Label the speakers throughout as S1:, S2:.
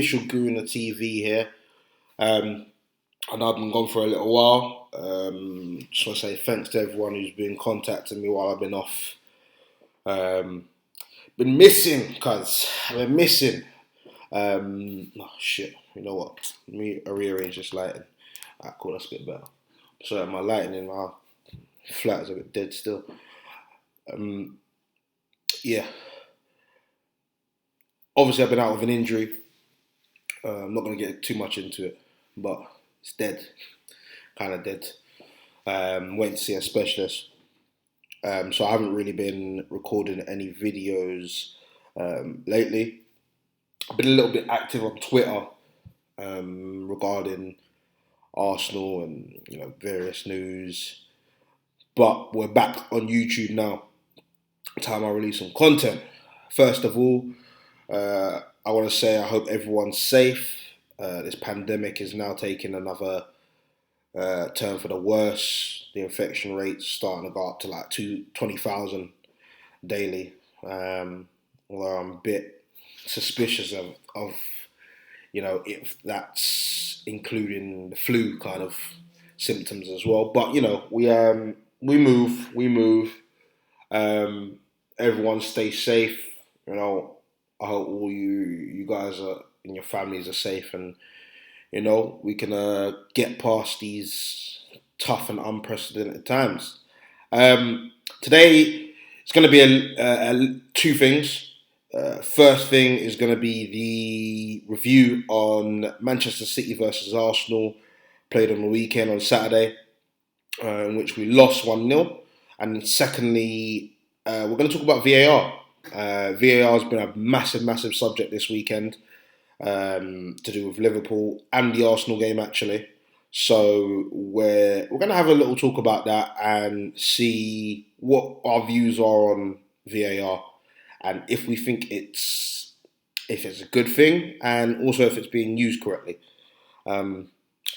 S1: official Gooner TV here. I know I've been gone for a little while. Just want to say thanks to everyone who's been contacting me while I've been off. Been missing, cuz. I've been missing. Oh shit, you know what? Let me rearrange this lighting. Alright, cool, that's a bit better. Sorry, my lighting in my flat is a bit dead still. Yeah. Obviously, I've been out with an injury. I'm not going to get too much into it, but it's dead. Kind of dead. Went to see a specialist. So I haven't really been recording any videos lately. I've been a little bit active on Twitter regarding Arsenal and various news. But we're back on YouTube now. Time I release some content. First of all, I want to say I hope everyone's safe. This pandemic is now taking another turn for the worse. The infection rate's starting to go up to like 20,000 daily. Although I'm a bit suspicious of if that's including the flu kind of symptoms as well. But we move. Everyone stay safe. I hope all you guys and your families are safe, and we can get past these tough and unprecedented times. Today it's going to be two things. First thing is going to be the review on Manchester City versus Arsenal, played on the weekend on Saturday, in which we lost 1-0. And secondly, we're going to talk about VAR. VAR has been a massive subject this weekend, to do with Liverpool and the Arsenal game actually. So we're going to have a little talk about that and see what our views are on VAR, and if we think it's a good thing, and also if it's being used correctly.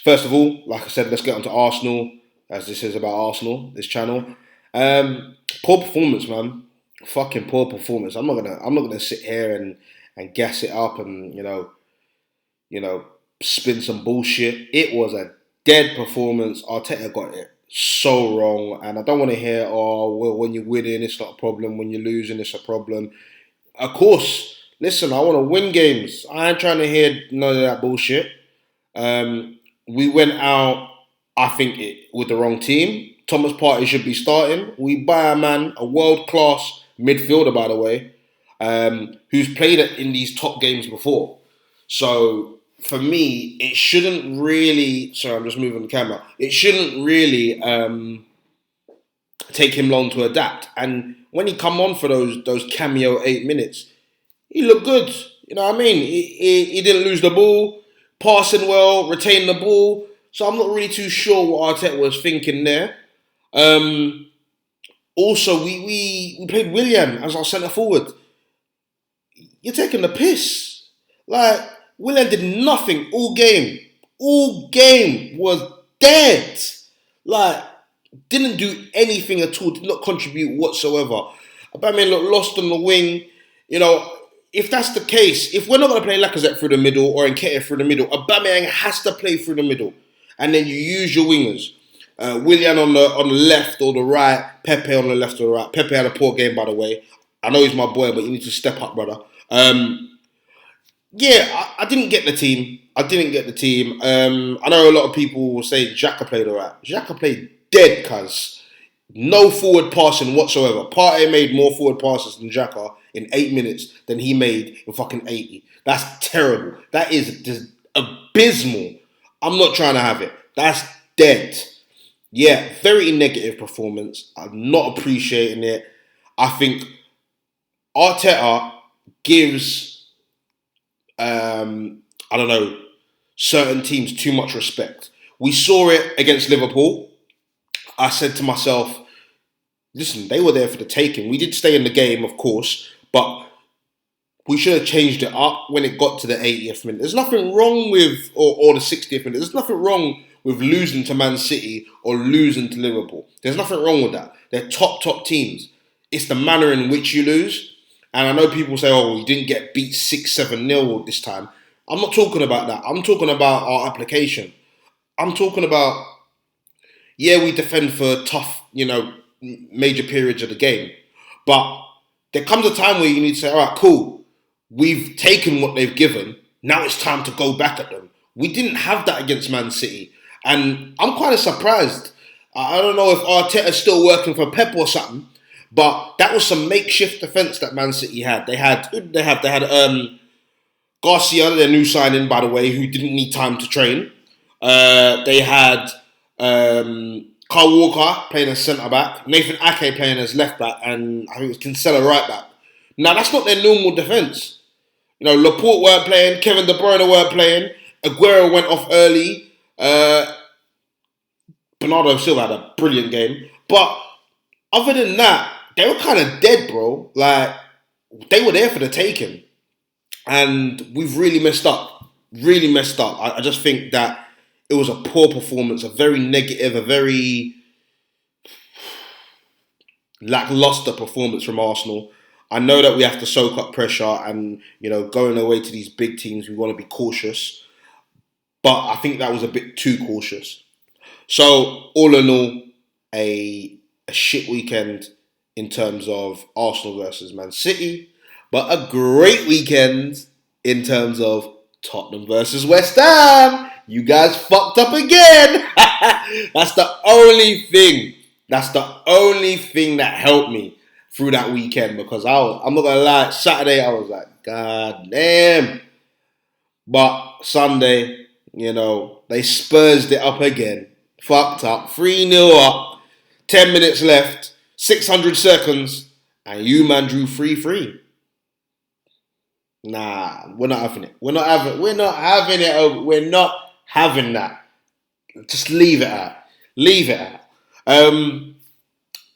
S1: First of all, like I said, let's get on to Arsenal, as this is about Arsenal, this channel. Poor performance, man. Fucking poor performance. I'm not gonna sit here and gas it up and spin some bullshit. It was a dead performance. Arteta got it so wrong, and I don't want to hear, oh well, when you're winning it's not a problem, when you're losing it's a problem. Of course, listen, I want to win games. I ain't trying to hear none of that bullshit. We went out, I think, with the wrong team. Thomas Partey should be starting. We buy a man, a world-class midfielder, by the way, who's played in these top games before. So, for me, it shouldn't really... Sorry, I'm just moving the camera. It shouldn't really take him long to adapt. And when he come on for those cameo 8 minutes, he looked good. You know what I mean? He didn't lose the ball, passing well, retained the ball. So I'm not really too sure what Arteta was thinking there. Also, we played Willian as our centre forward. You're taking the piss. Like, Willian did nothing all game. All game was dead. Like, didn't do anything at all. Did not contribute whatsoever. Aubameyang looked lost on the wing. If that's the case, if we're not going to play Lacazette through the middle or Nketiah through the middle, Aubameyang has to play through the middle. And then you use your wingers. Willian on the left or the right, Pepe on the left or the right. Pepe had a poor game, by the way. I know he's my boy, but you need to step up, brother. I didn't get the team. I know a lot of people will say Xhaka played alright. Xhaka played dead, cuz. No forward passing whatsoever. Partey made more forward passes than Xhaka in 8 minutes than he made in fucking 80. That's terrible. That is just abysmal. I'm not trying to have it. That's dead. Yeah, very negative performance. I'm not appreciating it. I think Arteta gives, certain teams too much respect. We saw it against Liverpool. I said to myself, listen, they were there for the taking. We did stay in the game, of course, but we should have changed it up when it got to the 80th minute. There's nothing wrong with, or the 60th minute. There's nothing wrong with losing to Man City or losing to Liverpool. There's nothing wrong with that. They're top teams. It's the manner in which you lose. And I know people say, oh, you didn't get beat 6-7-0 this time. I'm not talking about that. I'm talking about our application. I'm talking about, yeah, we defend for tough, major periods of the game. But there comes a time where you need to say, all right, cool, we've taken what they've given. Now it's time to go back at them. We didn't have that against Man City. And I'm kind of surprised. I don't know if Arteta's still working for Pep or something, but that was some makeshift defence that Man City had. Who did they have? They had Garcia, their new signing, by the way, who didn't need time to train. They had Kyle Walker playing as centre back, Nathan Ake playing as left back, and I think it was Kinsella right back. Now that's not their normal defence. Laporte weren't playing, Kevin De Bruyne weren't playing, Aguero went off early. Bernardo Silva had a brilliant game, but other than that, they were kind of dead, bro. Like they were there for the taking, and we've really messed up. Really messed up. I just think that it was a poor performance, a very negative, a very lackluster performance from Arsenal. I know that we have to soak up pressure, and going away to these big teams, we want to be cautious. But I think that was a bit too cautious. So all in all, a shit weekend in terms of Arsenal versus Man City, but a great weekend in terms of Tottenham versus West Ham. You guys fucked up again. That's the only thing. That's the only thing that helped me through that weekend, because I'm not gonna lie, Saturday I was like, God damn. But Sunday, they Spursed it up again. Fucked up. 3-0 up. 10 minutes left. 600 seconds. And you man drew 3-3. Nah, we're not having it. We're not having it. We're not having that. Just leave it at. Leave it at.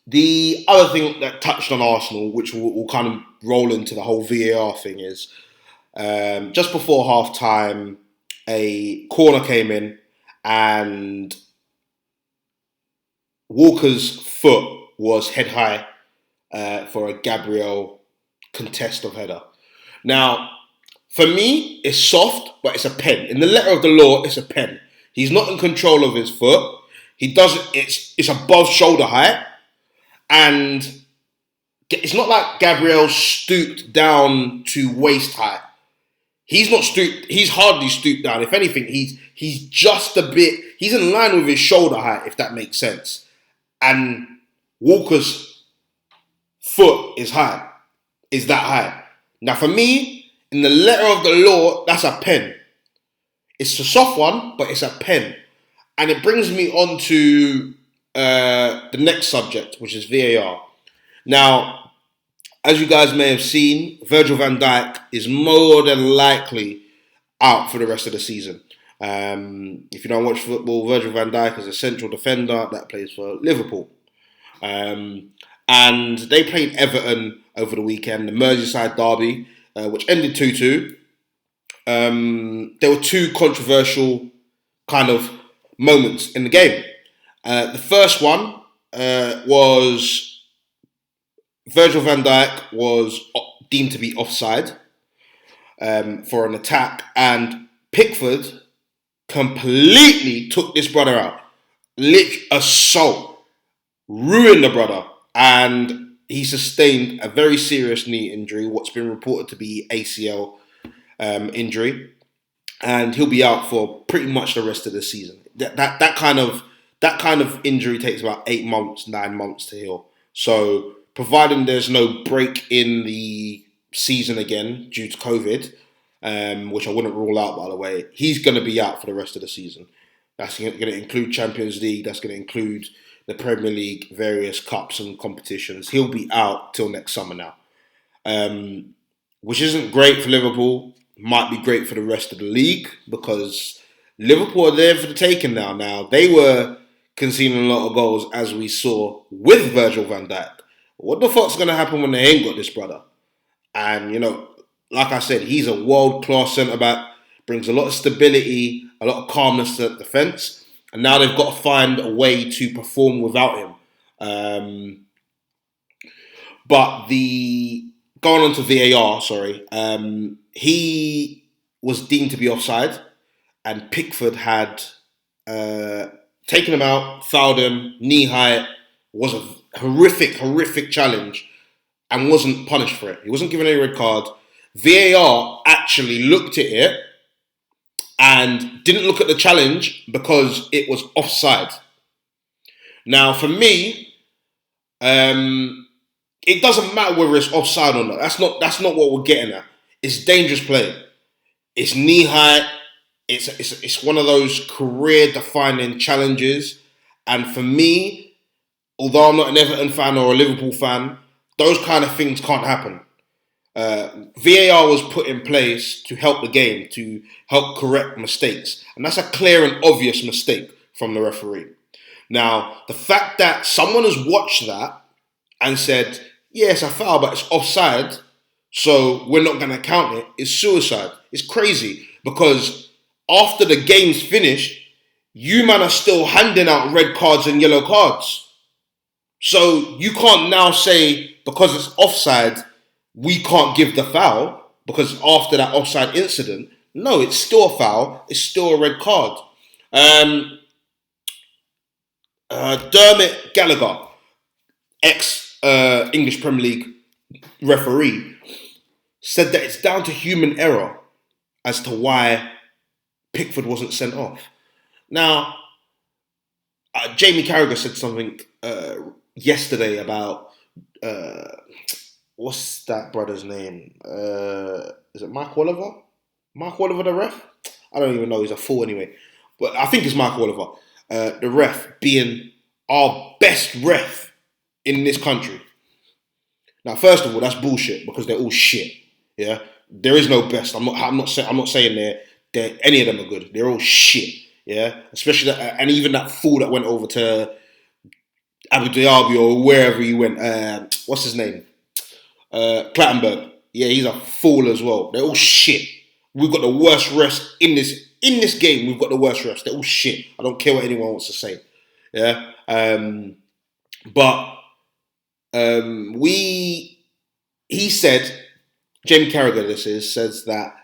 S1: The other thing that touched on Arsenal, which will kind of roll into the whole VAR thing, is just before half time, a corner came in and Walker's foot was head high for a Gabriel contest of header. Now, for me, it's soft, but it's a pen. In the letter of the law, it's a pen. He's not in control of his foot. He doesn't. It's above shoulder height, and it's not like Gabriel stooped down to waist height. He's not stooped. He's hardly stooped down. If anything, he's just a bit. He's in line with his shoulder height, if that makes sense. And Walker's foot is high. Is that high? Now, for me, in the letter of the law, that's a pen. It's a soft one, but it's a pen. And it brings me on to the next subject, which is VAR. Now, as you guys may have seen, Virgil van Dijk is more than likely out for the rest of the season. If you don't watch football, Virgil van Dijk is a central defender that plays for Liverpool. And they played Everton over the weekend, the Merseyside derby, which ended 2-2. There were two controversial kind of moments in the game. The first one was Virgil van Dijk was deemed to be offside for an attack, and Pickford completely took this brother out. Assault. Ruined the brother. And he sustained a very serious knee injury, what's been reported to be ACL injury. And he'll be out for pretty much the rest of the season. That kind of injury takes about 8 months, 9 months to heal. So providing there's no break in the season again due to COVID, which I wouldn't rule out, by the way, he's going to be out for the rest of the season. That's going to include Champions League. That's going to include the Premier League, various cups and competitions. He'll be out till next summer now, which isn't great for Liverpool. Might be great for the rest of the league, because Liverpool are there for the taking now. Now, they were conceding a lot of goals, as we saw with Virgil van Dijk. What the fuck's going to happen when they ain't got this brother? And, like I said, he's a world-class centre-back, brings a lot of stability, a lot of calmness to the defence, and now they've got to find a way to perform without him. But going on to VAR, sorry, he was deemed to be offside, and Pickford had taken him out, fouled him, knee high, was a horrific challenge, and wasn't punished for it. He wasn't given any red card. VAR actually looked at it and didn't look at the challenge because it was offside. Now, for me, it doesn't matter whether it's offside or not. That's not what we're getting at. It's dangerous play. It's knee high. It's one of those career-defining challenges. And for me, although I'm not an Everton fan or a Liverpool fan, those kind of things can't happen. VAR was put in place to help the game, to help correct mistakes. And that's a clear and obvious mistake from the referee. Now, the fact that someone has watched that and said, yeah, it's a foul, but it's offside, so we're not going to count it, is suicide. It's crazy, because after the game's finished, you man are still handing out red cards and yellow cards. So you can't now say, because it's offside, we can't give the foul, because after that offside incident, no, it's still a foul, it's still a red card. Dermot Gallagher, ex-English Premier League referee, said that it's down to human error as to why Pickford wasn't sent off. Now, Jamie Carragher said something yesterday about what's that brother's name? Is it Mark Oliver? Mark Oliver, the ref? I don't even know. He's a fool anyway. But I think it's Mark Oliver, the ref, being our best ref in this country. Now, first of all, that's bullshit, because they're all shit. Yeah, there is no best. I'm not saying they're any of them are good. They're all shit. Yeah, especially and even that fool that went over to Abu Dhabi or wherever he went. What's his name? Clattenburg. Yeah, he's a fool as well. They're all shit. We've got the worst refs in this game. We've got the worst refs. They're all shit. I don't care what anyone wants to say. Yeah. He said, Jamie Carragher says that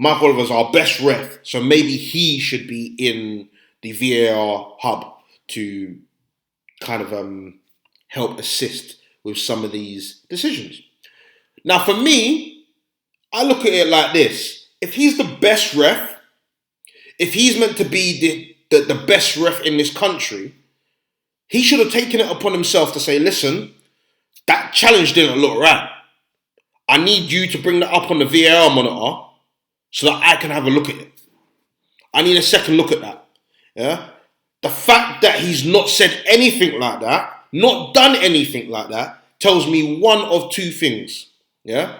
S1: Mark Oliver's our best ref, so maybe he should be in the VAR hub to kind of help assist with some of these decisions. Now, for me, I look at it like this. If he's the best ref, if he's meant to be the best ref in this country, he should have taken it upon himself to say, listen, that challenge didn't look right. I need you to bring that up on the VAR monitor so that I can have a look at it. I need a second look at that. Yeah. The fact that he's not said anything like that, not done anything like that, tells me one of two things. Yeah.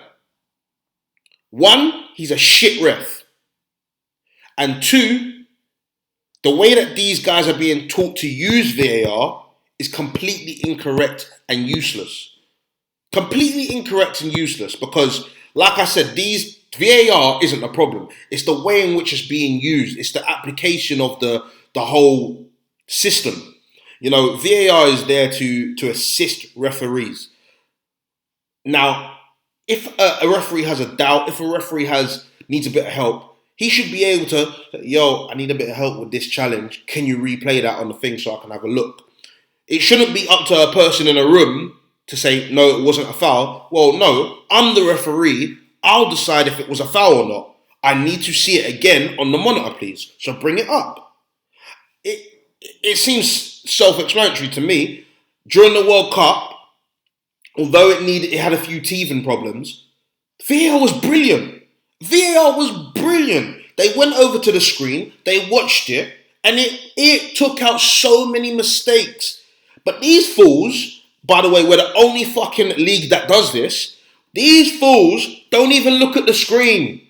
S1: One, he's a shit ref. And two, the way that these guys are being taught to use VAR is completely incorrect and useless. Completely incorrect and useless, because, like I said, these VAR isn't a problem. It's the way in which it's being used. It's the application of the whole system. You know, VAR is there to assist referees. Now, if a referee has a doubt, if a referee needs a bit of help, he should be able to, I need a bit of help with this challenge. Can you replay that on the thing so I can have a look? It shouldn't be up to a person in a room to say, no, it wasn't a foul. Well, no, I'm the referee. I'll decide if it was a foul or not. I need to see it again on the monitor, please. So bring it up. It seems self-explanatory to me. During the World Cup, although it had a few teething problems, VAR was brilliant. VAR was brilliant. They went over to the screen, they watched it, and it took out so many mistakes. But these fools, by the way, we're the only fucking league that does this. These fools don't even look at the screen.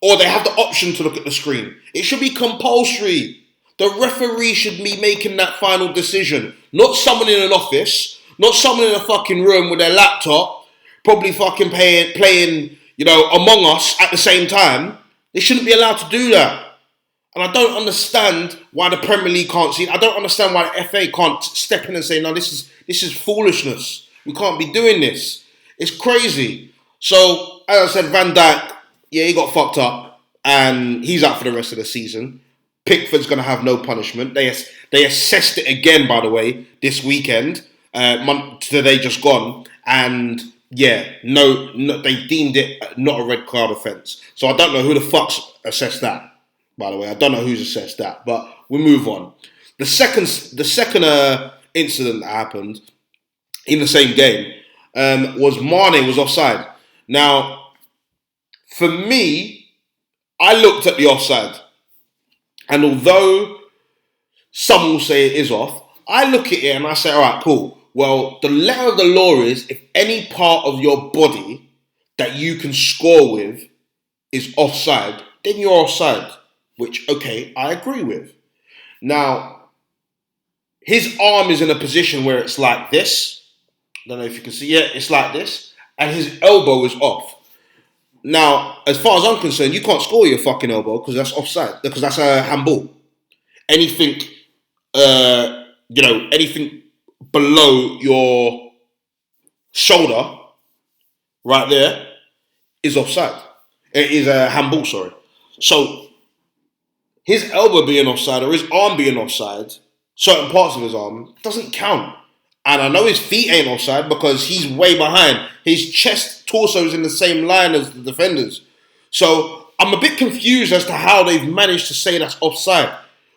S1: Or they have the option to look at the screen. It should be compulsory. The referee should be making that final decision. Not someone in an office. Not someone in a fucking room with their laptop. Probably fucking playing, Among Us at the same time. They shouldn't be allowed to do that. And I don't understand why the Premier League can't see it. I don't understand why the FA can't step in and say, no, this is foolishness. We can't be doing this. It's crazy. So, as I said, Van Dijk, yeah, he got fucked up. and he's out for the rest of the season. Pickford's going to have no punishment. They assessed it again, by the way, this weekend, today just gone, and yeah, no, they deemed it not a red card offence. So I don't know who the fuck's assessed that. By the way, I don't know who's assessed that, but we move on. The second incident that happened in the same game was Mane was offside. Now, for me, I looked at the offside, and although some will say it is off, I look at it and I say, all right, cool. Well, the letter of the law is if any part of your body that you can score with is offside, then you're offside. Which, okay, I agree with. Now, his arm is in a position where it's like this. I don't know if you can see it. It's like this. And his elbow is off. Now, as far as I'm concerned, you can't score your fucking elbow because that's offside. Because that's a handball. Anything, anything below your shoulder, right there, is offside. It is a handball, sorry. So, his elbow being offside or his arm being offside, certain parts of his arm, doesn't count. And I know his feet ain't offside because he's way behind. His chest, torso is in the same line as the defenders. So I'm a bit confused as to how they've managed to say that's offside.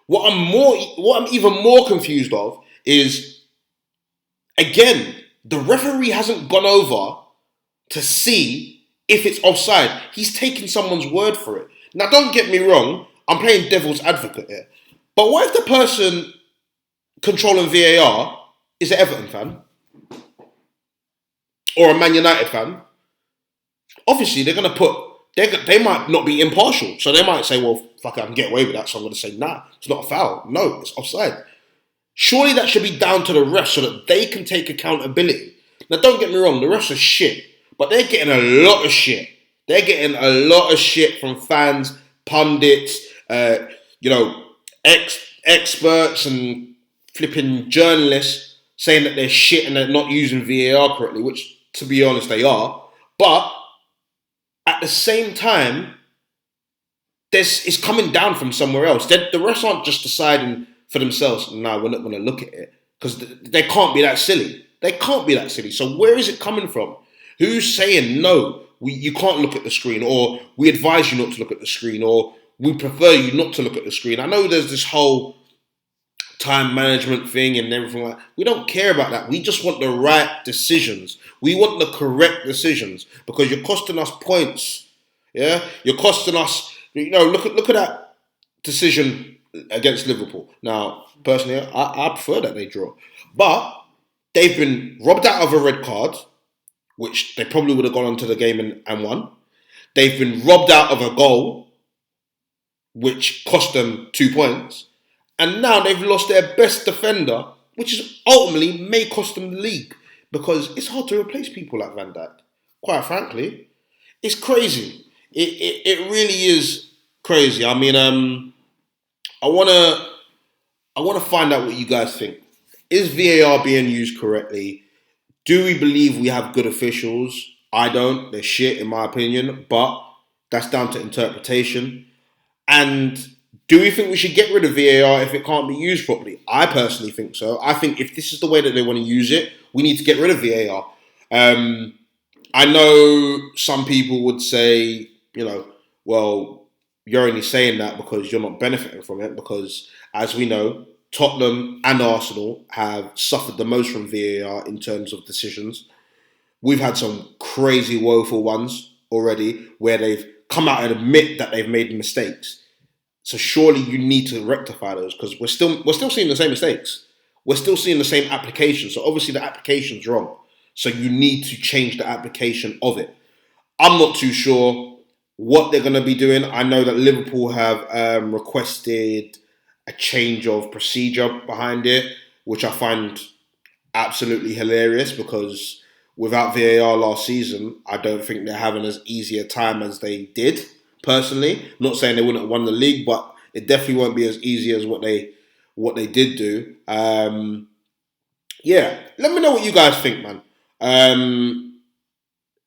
S1: What I'm even more confused of is, again, the referee hasn't gone over to see if it's offside. He's taking someone's word for it. Now, don't get me wrong, I'm playing devil's advocate here. But what if the person controlling VAR is an Everton fan? Or a Man United fan? Obviously, they're going to they might not be impartial. So they might say, well, fuck it, I can get away with that. So I'm going to say, nah, it's not a foul. No, it's offside. Surely that should be down to the refs so that they can take accountability. Now, don't get me wrong, the refs are shit. But they're getting a lot of shit. They're getting a lot of shit from fans, pundits, experts and flipping journalists saying that they're shit and they're not using VAR correctly, which, to be honest, they are. But at the same time, it's coming down from somewhere else. The refs aren't just deciding for themselves, no, we're not going to look at it. Because they can't be that silly. They can't be that silly. So where is it coming from? Who's saying, no, you can't look at the screen, or we advise you not to look at the screen, or we prefer you not to look at the screen? I know there's this whole time management thing and everything like that. We don't care about that. We just want the right decisions. We want the correct decisions because you're costing us points. Yeah? You're costing us, look at that decision against Liverpool. Now, personally, I prefer that they draw. But they've been robbed out of a red card, which they probably would have gone on to the game and won. They've been robbed out of a goal, which cost them 2 points. And now they've lost their best defender, which is ultimately may cost them the league. Because it's hard to replace people like Van Dijk. Quite frankly. It's crazy. It really is crazy. I mean, I wanna find out what you guys think. Is VAR being used correctly? Do we believe we have good officials? I don't. They're shit in my opinion, but that's down to interpretation. And do we think we should get rid of VAR if it can't be used properly? I personally think so. I think if this is the way that they want to use it, we need to get rid of VAR. I know some people would say, well, you're only saying that because you're not benefiting from it, because as we know, Tottenham and Arsenal have suffered the most from VAR in terms of decisions. We've had some crazy woeful ones already where they've come out and admit that they've made mistakes. So surely you need to rectify those because we're still seeing the same mistakes. We're still seeing the same application. So obviously the application's wrong. So you need to change the application of it. I'm not too sure what they're going to be doing. I know that Liverpool have requested a change of procedure behind it, which I find absolutely hilarious because without VAR last season, I don't think they're having as easy a time as they did, personally. Not saying they wouldn't have won the league, but it definitely won't be as easy as what they did do. Yeah, let me know what you guys think, man.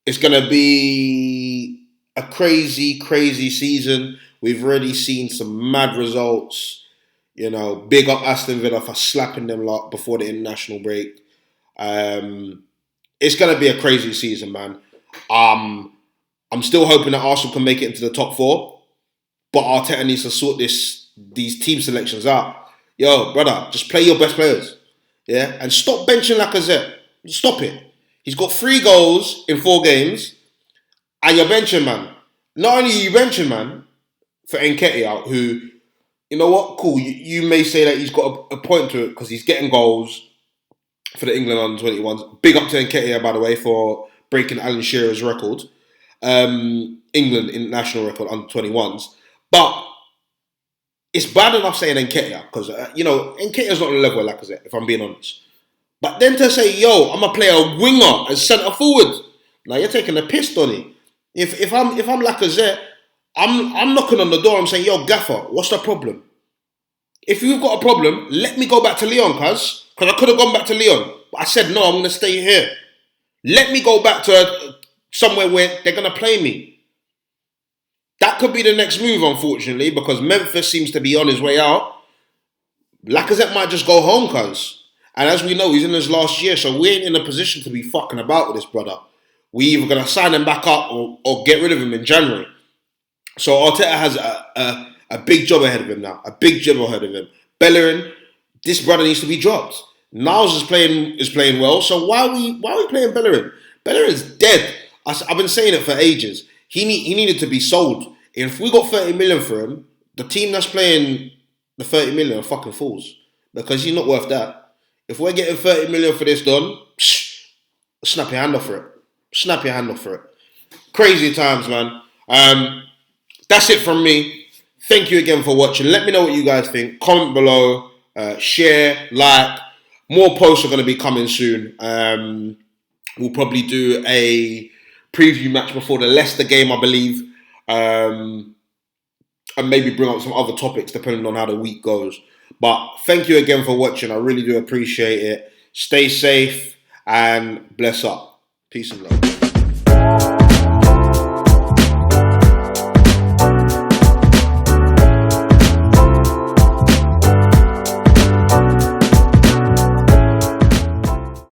S1: It's going to be a crazy, crazy season. We've already seen some mad results. You know, big up Aston Villa for slapping them lot before the international break. It's going to be a crazy season, man. I'm still hoping that Arsenal can make it into the top four, but Arteta needs to sort these team selections out. Yo, brother, just play your best players, yeah, and stop benching Lacazette. Stop it. He's got 3 goals in 4 games, and you're benching, man. Not only are you benching, man, for Nketiah, who, you know what, cool. You may say that he's got a point to it because he's getting goals for the England under-21s. Big up to Nketiah, by the way, for breaking Alan Shearer's record. England international record under-21s. But it's bad enough saying Nketiah because, Nketiah's not on the level of Lacazette, if I'm being honest. But then to say, yo, I'm going to play a winger as centre forward. Now you're taking a piss, Donny. If I'm Lacazette, I'm knocking on the door. I'm saying, yo, Gaffer, what's the problem? If you've got a problem, let me go back to Lyon, cuz I could have gone back to Lyon. But I said, no, I'm going to stay here. Let me go back to somewhere where they're going to play me. That could be the next move, unfortunately, because Memphis seems to be on his way out. Lacazette might just go home, cuz. And as we know, he's in his last year, so we ain't in a position to be fucking about with this brother. We either going to sign him back up or get rid of him in January. So Arteta has a big job ahead of him now. A big job ahead of him. Bellerin, this brother needs to be dropped. Niles is playing well, so why are we playing Bellerin? Bellerin's dead. I've been saying it for ages. He needed to be sold. If we got 30 million for him, the team that's playing the 30 million are fucking fools. Because he's not worth that. If we're getting 30 million for this done, snap your hand off for it. Snap your hand off for it. Crazy times, man. That's it from me. Thank you again for watching. Let me know what you guys think. Comment below. Share, like. More posts are going to be coming soon. We'll probably do a preview match before the Leicester game, I believe. And maybe bring up some other topics depending on how the week goes. But thank you again for watching. I really do appreciate it. Stay safe and bless up. Peace and love.